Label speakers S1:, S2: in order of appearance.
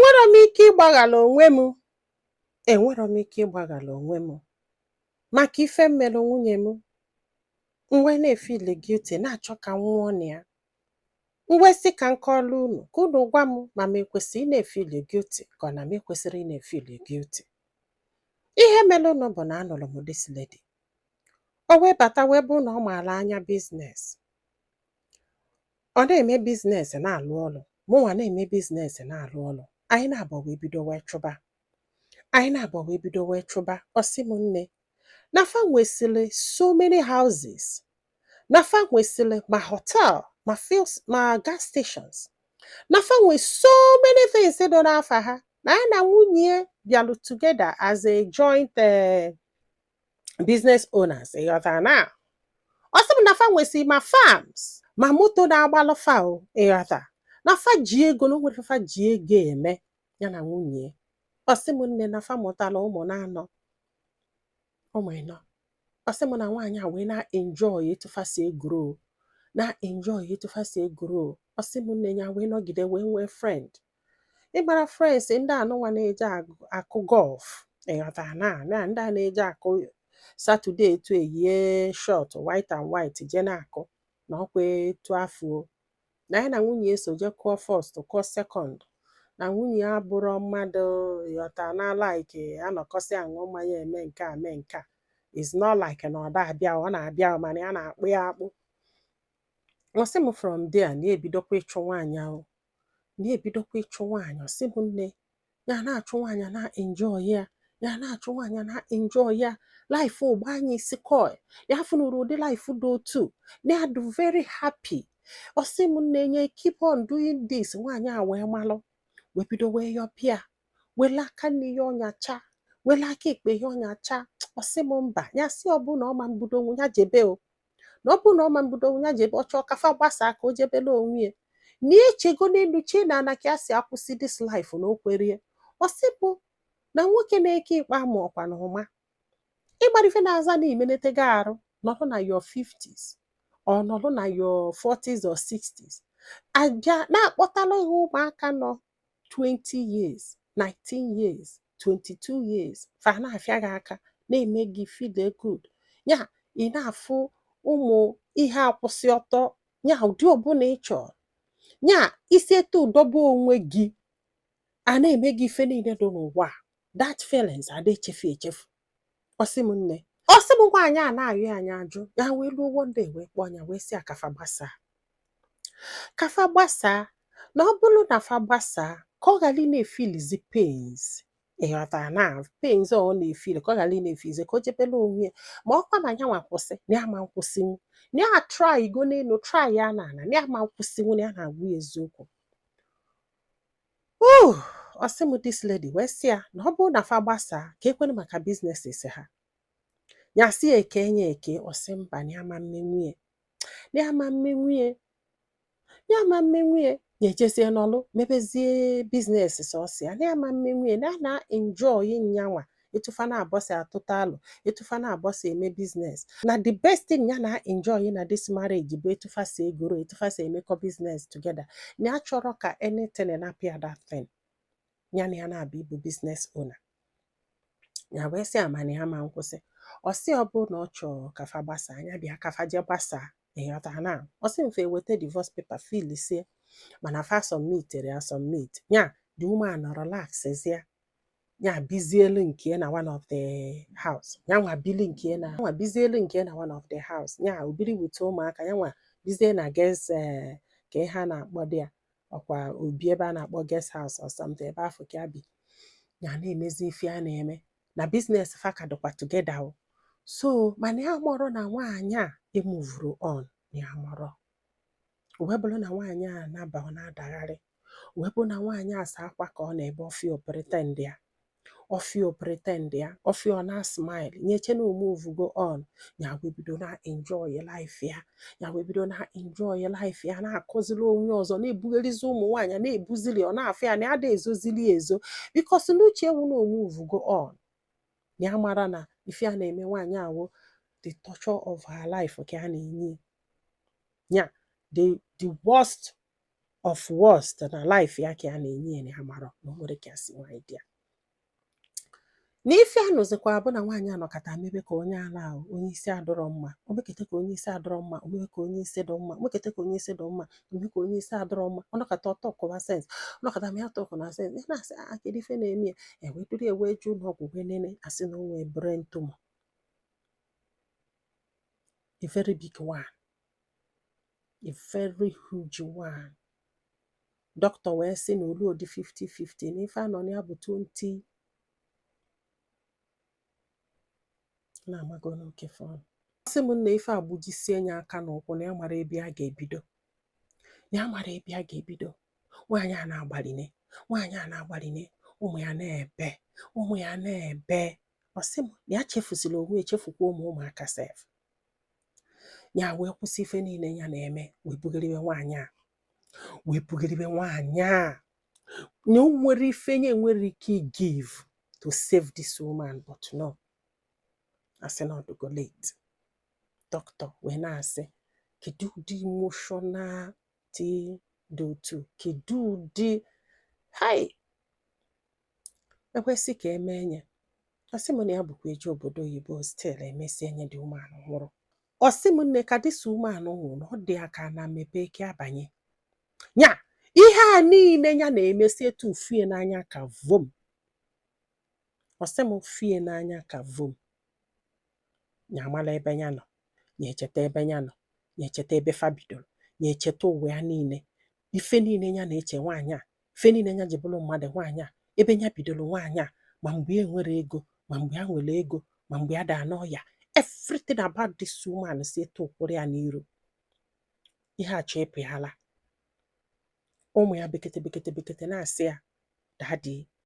S1: enwero m ike ịgbaghala onwe m enwero m ike ịgbaghala onwe m maka ife mere nwunye m mwe na-efili guilty na-achọ ka m nwụọ na ya mwesị ka nkọlụ unu ka unu gwa m ma m ekwesị ị na-efili guilty ka ọ na m ekwesịrị ị na-efili guilty. Ihe mere unu bụ na anụrụ m this lady o wee bata wee bụ na ọ maara anya biznes, ọ na-eme biznes na-alụ ọrụ mụnwa na-eme biznes na-alụ ọrụ anyị na-abọ wee bido wee chụba ọ sị m nne na fa nwesịrị so many houses na fa nwesịrị ma hotel ma gas stations na fa nwe so many things dị n'afa ha na ya na nwunye bịalụ together as a joint business owners ịghọtara na ọ sị m na fa nwesịrị ma farms ma moto na-agbalụ fa ịghọta na fa ji ego na o nwere fa ji ego eme ya na nwunye ọ sị m nne na fa mụtara ụmụ na-anọ ụmụ ịnọ ọ sị m na nwaanyị a wee na-enjoy etu fa si grow na-enjoy etu fa si grow ọ sị m nne ya wee nọgide wee nwee friend ịgbara friends ndị anụnwa na-eje akụ golf ịghọtara na ndị a na-eje akụ Saturday etu eyie short white and white je na-akụ na ọkwa etu afọ na ya na nwunye eso je kụọ first kụọ second na nwunye ya bụrụ mmadụ ịghọta na like anọkọsị aṅụ mmanya eme nke a mee nke a is not like na ọ da-abịa ọ na-abịa mana ya na-akpụ ya akpụ. Ọ sị m from there na-ebidokwa ịchụ nwaanyị ahụ ọ sị m nne ya na-achụ nwaanyị na-enjoy ya na-achụ nwaanyị na-enjoy ya life ụgbọ anyị isi koi ya fụnụrụ ụdị life dị otu na do very happy. Ọ sị m nne nye keep on doing this nwaanyị a wee malụ wee bido wee yọpịa wele aka nne ya ọnyacha wele aka ekpe ya ọnyacha. Ọ sị m mba ya sị ọ bụ na ọma mbudo onwe ya jebe na ọ bụ na ọma mbudo onwe ya jebe ọ chọọ kafa gbasaa ka o jebele onwe ya na echego n'elu chi na ana ka ya si akwụsị this life na o kwerie. Ọ sị bụ na nwoke na-eke ikpe amụ ọkwa na ụma ịgbara ife na-aza na imenetego arụ nọrọ na your 50s ọ nọrọ na your 40s or 60s abịa na-akpọtala ihe ụmụaka nọ 20 years 19 years 22 years fa na-afịa gị aka na-eme gị feel good ya ị na-afụ ụmụ ihe akwụsị ọtọ ya ụdị ọbụla ị chọrọ ya isi etu ụdọba onwe gị a na-eme gị ife niile dị n'ụwa that feelings ada echefu echefu. Ọ sị m nne ọ sị m nwaanyị a na-ayọ anya ajụ ya wee luo one day wee kpọọ ya wee sị akafa gbasaa na ọ bụrụ na fa gbasaa ka ọ ghara ị na-efilizi pains ịghọtara na pains ọ na-efili ka ọ ghara ị na-efilizi ka o jebele onwe ya ma ọkwa ma ya nwa kwụsị na ya ma nkwụsịnwu na ya try go n'elu try ya na ana na ya ma nkwụsịnwu na ya na-agwa ya eziokwu. Ọ sị m this lady wee sị ya na ọ bụrụ na fa gbasaa ka ekwere maka businesses ha ya sị ya eke nye eke. Ọ sị mba na ya ma mmenwuye ya ejezie n'ọlụ mebezie biznes sọsị ya na ya ma mmenwuye na ya na-enjoy nyanwa etufa na-abọsị atụta alụ etufa na-abọsị eme biznes na the best thing ya na-enjoy na this marriage bụ etufa si egoro etufa si emekọ biznes together na ya chọrọ ka anything na-apịa that thing ya na ya na-abụ ịbụ biznes owner ya wee sị ama na ya ma nkwụsị. Ọ sị ọ bụ na ọ chọrọ kafa gbasaa anya bịa kafa je gbasaa ịghọta na ọ sị mfe weta divorce paper filisie mana fa submitere ya submit ya the woman relaxzie ya bizielu nke na one of the house ya nwa bili nke na bizielu nke na one of the house ya obiri wute ụmụaka ya nwa bizie na guest ka ha na-akpọ dị ya ọkwa obi ebe a na-akpọ guest house or something ebe afọ ka bi ya na-emezi ife a na-eme na business fa ka dịkwa together so mana ya mụrụ na nwaanyị a emuvuru on ya mụrụ wee bụrụ na nwaanyị a na-aba ọ na-adagharị wee bụrụ na nwaanyị a sa akwa ka ọ na-ebe ọfịa ọ na-smile nyeche na omuvugo on ya wee bido na enjoy life ya na-akụziri onwe ọzọ na-ebugherizi ụmụ nwaanyị na-ebuzili ọ na-afịa na ada ezozili ezo because n'uche ewu na omuvugo on ya mara na ife a na-eme nwaanyị awụ the torture of her life ka a na-enye ya the worst of worst na life ya ka ya na-enye ya amara na o nwere ka ya si nwaanyị dị ya. N'ife a nụzikwa bụ na nwaanyị anọkọta mebe ka onye ala ahụ onye isi adọrọ mma, omekete ka onye isi adọrọ mma, omebe ka onye isi dị mma, omekete ka onye isi dị mma, ome ka onye isi adọrọ mma, ọnọkọta ọtọkụwa sens, ọnọkọta ma ya tọkụ na sens, ya na-asị kedu ife na-eme ya, ewetụrụ ewe ju ụlọ ọgwụ wee nene asị na o nwee brain tumor, a very big one, a very huge one. Dọkịta wee sị na olu dị 50-50 na ife anọ ya bụ 20 na-amago n'oke fọn. Sị m na ife agbujisie nya aka n'ụkwụ na ya mara ebe a ga-ebido, na ya mara ebe a ga-ebido. Nwaanyị a na-agbaline, nwaanyị a na-agbaline, ụmụ ya na-ebe, ụmụ ya na-ebe. Ọ sị m na ya chefusila onwe echefukwa ụmụaka sef. Ya wee kwụsị ife niile ya na-eme wee bugaribe nwaanyị a, wee bugaribe nwaanyị a na o nwere ife nye nwere ike give to save this woman, but no. Asị na ọdụgo late. Dọkịta wee na-asị kedu ụdị emotional dị otu, kedu ụdị ekwesị ka eme nye. Ọ sị m na ya bụkwa eje obodo oyibo still emesi enye dị umeanụ nwụrụ. Ọ sị m nne ka dịsi umeanụ nwụrụ na ọ dị aka na mmepe ike abanye. Nya ihe a niile ya na-emesi etu fie n'anya ka vom. Ọ sị m fie n'anya ka vom. Nya amala ebe ya nọ, nya echeta ebe ya nọ, nya echeta ebe fa bidoro, nya echeta ụwa ya niile, ife niile ya na-eche nwaanyị a, ife niile ya ji bụrụ mmadụ nwaanyị a, ebe ya bidoro nwaanyị a, ma mgbe e nwere ego, ma mgbe ya nwere ego, ma mgbe ya daa n'ọya, everything about this woman si etu ụkwụrụ ya n'iru. Ihe achọ ịpịala ụmụ ya bekete na-asị ya, daddy,